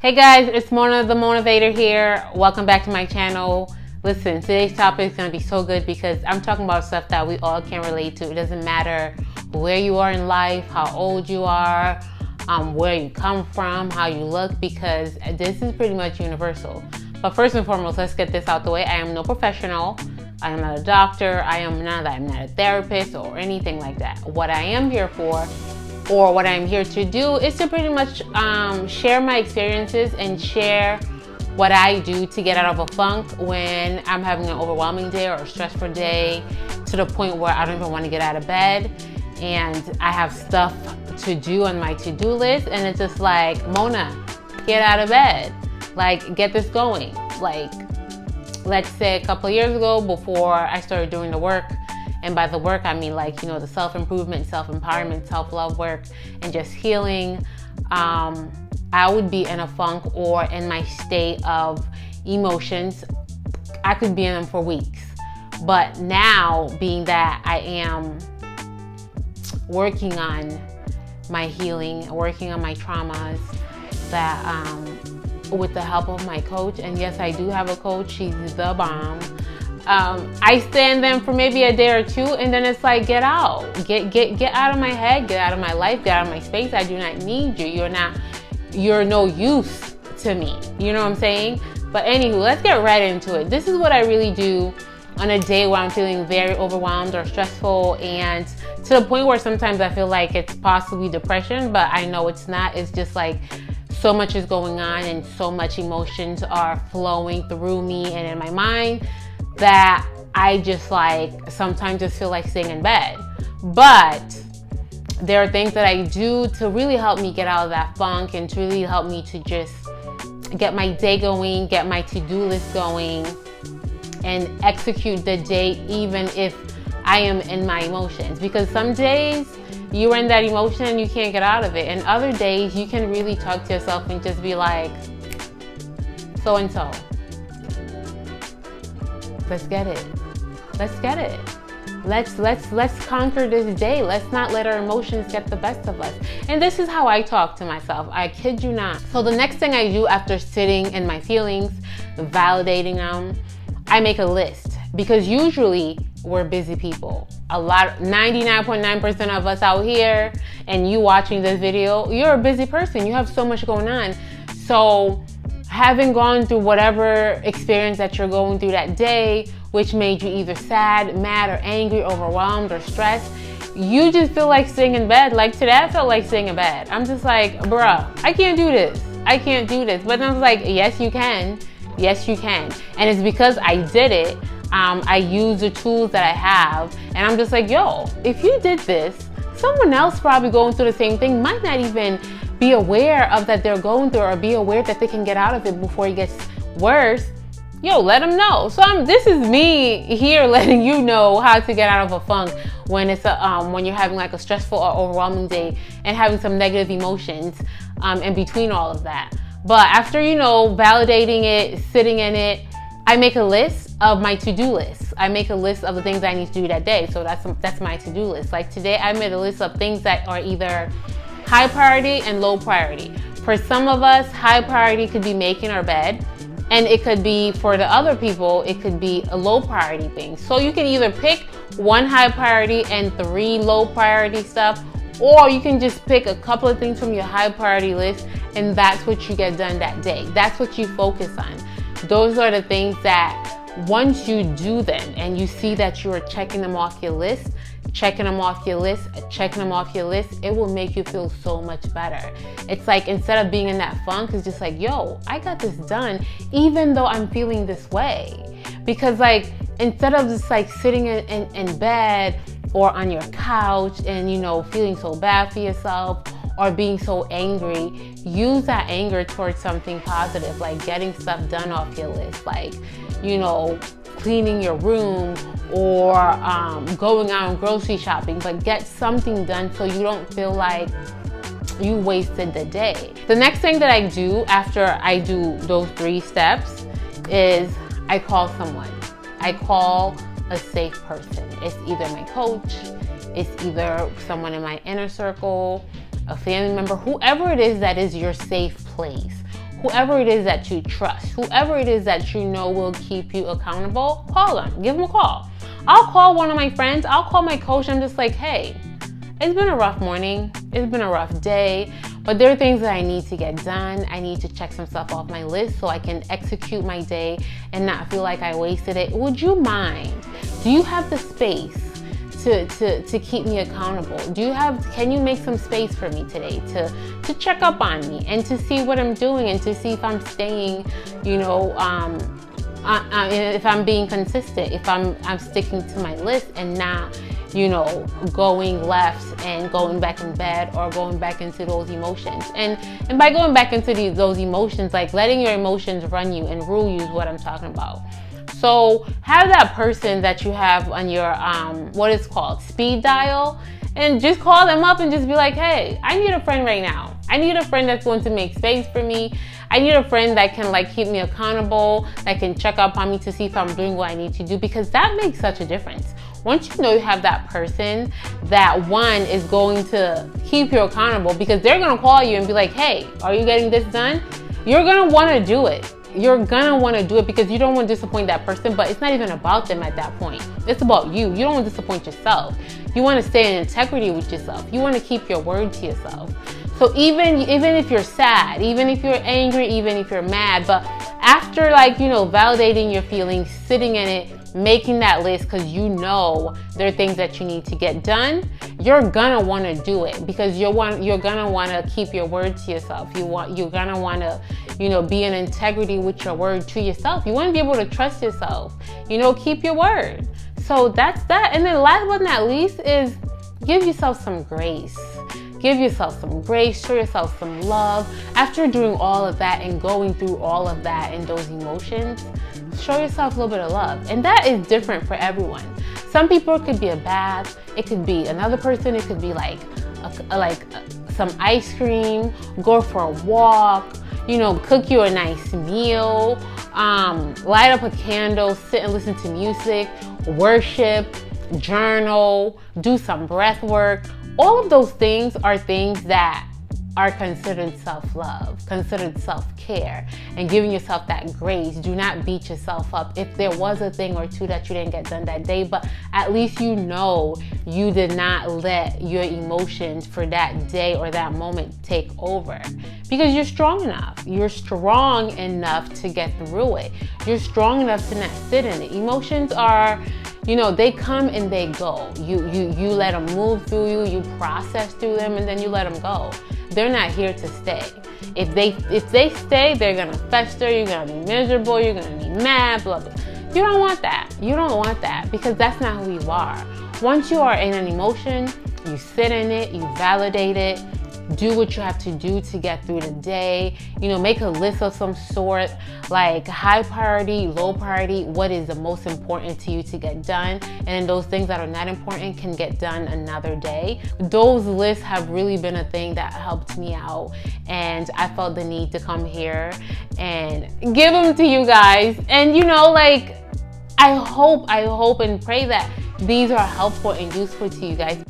Hey guys, it's Mona the Motivator here. Welcome back to my channel. Listen, today's topic is going to be so good because I'm talking about stuff that we all can relate to. It doesn't matter where you are in life, how old you are, where you come from, how you look, because this is pretty much universal. But first and foremost, let's get this out the way. I am no professional. I am not a doctor. I'm not a therapist or anything like that. What I am here for, or what I'm here to do, is to pretty much share my experiences and share what I do to get out of a funk when I'm having an overwhelming day or a stressful day, to the point where I don't even want to get out of bed and I have stuff to do on my to-do list, and it's just like, Mona, get out of bed, like get this going. Like, let's say a couple of years ago, before I started doing the work, and by the work I mean, like, you know, the self-improvement, self-empowerment, self-love work, and just healing, I would be in a funk or in my state of emotions. I could be in them for weeks. But now, being that I am working on my healing, working on my traumas, that with the help of my coach, and yes, I do have a coach, she's the bomb. I stay in them for maybe a day or two, and then it's like, get out, get out of my head, get out of my life, get out of my space. I do not need you. You're no use to me. You know what I'm saying? But anywho, let's get right into it. This is what I really do on a day where I'm feeling very overwhelmed or stressful, and to the point where sometimes I feel like it's possibly depression, but I know it's not. It's just like so much is going on and so much emotions are flowing through me and in my mind that I just like sometimes just feel like staying in bed. But there are things that I do to really help me get out of that funk and to really help me to just get my day going, get my to-do list going, and execute the day even if I am in my emotions. Because some days you're in that emotion and you can't get out of it, and other days you can really talk to yourself and just be like, so and so, let's get it. Let's conquer this day. Let's not let our emotions get the best of us. And this is how I talk to myself. I kid you not. So the next thing I do after sitting in my feelings, validating them, I make a list. Because usually we're busy people. 99.9% of us out here, and you watching this video, you're a busy person. You have so much going on. So having gone through whatever experience that you're going through that day, which made you either sad, mad, or angry, overwhelmed, or stressed, you just feel like staying in bed. Like today, I felt like staying in bed. I'm just like, bruh, I can't do this. But I was like, yes, you can. Yes, you can. And it's because I did it. I use the tools that I have, and I'm just like, yo, if you did this, someone else probably going through the same thing might not even be aware of that they're going through, or be aware that they can get out of it before it gets worse. Yo, let them know. So this is me here letting you know how to get out of a funk when it's when you're having like a stressful or overwhelming day and having some negative emotions in between all of that. But after, you know, validating it, sitting in it, I make a list of my to-do list. I make a list of the things I need to do that day. So that's my to-do list. Like today, I made a list of things that are either high priority and low priority. For some of us, high priority could be making our bed, and it could be, for the other people, it could be a low priority thing. So you can either pick one high priority and 3 low priority stuff, or you can just pick a couple of things from your high priority list, and that's what you get done that day. That's what you focus on. Those are the things that once you do them and you see that you are checking them off your list, it will make you feel so much better. It's like, instead of being in that funk, it's just like, yo, I got this done even though I'm feeling this way. Because like, instead of just like sitting in bed or on your couch and, you know, feeling so bad for yourself or being so angry, use that anger towards something positive, like getting stuff done off your list, like, you know, cleaning your room or going out grocery shopping, but get something done so you don't feel like you wasted the day. The next thing that I do after I do those 3 steps is I call someone. I call a safe person. It's either my coach, it's either someone in my inner circle, a family member, whoever it is that is your safe place, whoever it is that you trust, whoever it is that you know will keep you accountable, call them, give them a call. I'll call one of my friends, I'll call my coach. I'm just like, hey, it's been a rough morning, it's been a rough day, but there are things that I need to get done. I need to check some stuff off my list so I can execute my day and not feel like I wasted it. Would you mind? Do you have the space to keep me accountable? Can you make some space for me today to check up on me and to see what I'm doing and to see if I'm staying, if I'm being consistent, if I'm sticking to my list and not, going left and going back in bed or going back into those emotions. And by going back into those emotions, like letting your emotions run you and rule you is what I'm talking about. So have that person that you have on your, what is called speed dial, and just call them up and just be like, hey, I need a friend right now. I need a friend that's going to make space for me. I need a friend that can keep me accountable, that can check up on me to see if I'm doing what I need to do, because that makes such a difference. Once you know you have that person, that one is going to keep you accountable, because they're going to call you and be like, hey, are you getting this done? You're going to want to do it. You're gonna want to do it because you don't want to disappoint that person, but it's not even about them at that point. It's about you. You don't want to disappoint yourself. You want to stay in integrity with yourself. You want to keep your word to yourself. So even if you're sad, even if you're angry, even if you're mad, but after validating your feelings, sitting in it, making that list because you know there are things that you need to get done, you're gonna want to do it because you're gonna want to keep your word to yourself. You're gonna want to be in integrity with your word to yourself. You want to be able to trust yourself. Keep your word. So that's that. And then last but not least is give yourself some grace. Give yourself some grace, show yourself some love. After doing all of that and going through all of that and those emotions, show yourself a little bit of love. And that is different for everyone. Some people, it could be a bath, it could be another person, it could be some ice cream, go for a walk, cook you a nice meal, light up a candle, sit and listen to music, worship, journal, do some breath work. All of those things are things that are considered self-love, considered self-care, and giving yourself that grace. Do not beat yourself up if there was a thing or two that you didn't get done that day, but at least you did not let your emotions for that day or that moment take over, because you're strong enough. You're strong enough to get through it. You're strong enough to not sit in it. Emotions are, they come and they go. You let them move through you, you process through them, and then you let them go. They're not here to stay. If they stay, they're gonna fester, you're gonna be miserable, you're gonna be mad, blah, blah. You don't want that. You don't want that, because that's not who you are. Once you are in an emotion, you sit in it, you validate it, do what you have to do to get through the day. Make a list of some sort, like high priority, low priority, what is the most important to you to get done, and then those things that are not important can get done another day. Those lists have really been a thing that helped me out, and I felt the need to come here and give them to you guys. And I hope and pray that these are helpful and useful to you guys.